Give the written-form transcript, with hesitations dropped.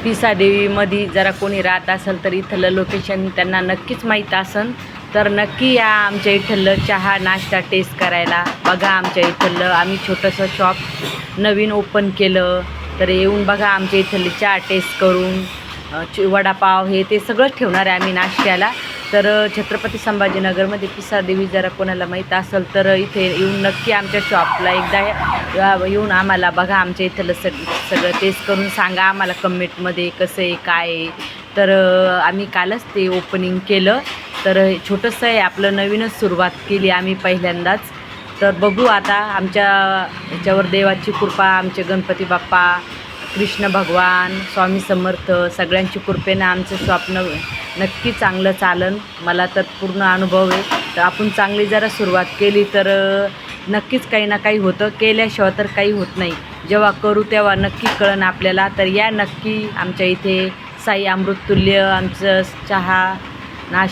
पिसादेवीमध्ये जरा कोणी राहत असेल तर इथलं लोकेशन त्यांना नक्कीच माहीत असेल, तर नक्की या आमच्या इथलं चहा नाश्ता टेस्ट करायला. बघा आमच्या इथलं आम्ही छोटंसं शॉप नवीन ओपन केलं, तर येऊन बघा आमच्या इथली चहा टेस्ट करून. वडापाव हे ते सगळंच ठेवणार आहे आम्ही नाश्त्याला. तर छत्रपती संभाजीनगरमध्ये पिसादेवी जरा कोणाला माहीत असेल तर इथे येऊन नक्की आमच्या शॉपला एकदा येऊन आम्हाला बघा आमच्या इथलं सगळं टेस्ट करून सांगा आम्हाला कमेंटमध्ये कसं आहे काय आहे. तर आम्ही कालच ते ओपनिंग केलं, तर छोटंसं आहे आपलं, नवीनच सुरुवात केली आम्ही पहिल्यांदाच. तर बघू आता आमच्या ह्याच्यावर देवाची कृपा, आमचे गणपती बाप्पा, कृष्ण भगवान, स्वामी समर्थ सगळ्यांची कृपेनं आमचं शॉप नक्की चांगलं चालन. मला तर पूर्ण अनुभव आहे. तर आपण चांगली जरा सुरुवात केली तर नक्कीच काही ना काही होतं, केल्याशिवाय तर काही होत नाही. जेव्हा करू तेव्हा नक्की कळन आपल्याला. तर या नक्की आमच्या इथे साई अमृततुल्य आमचं चहा नाश्ता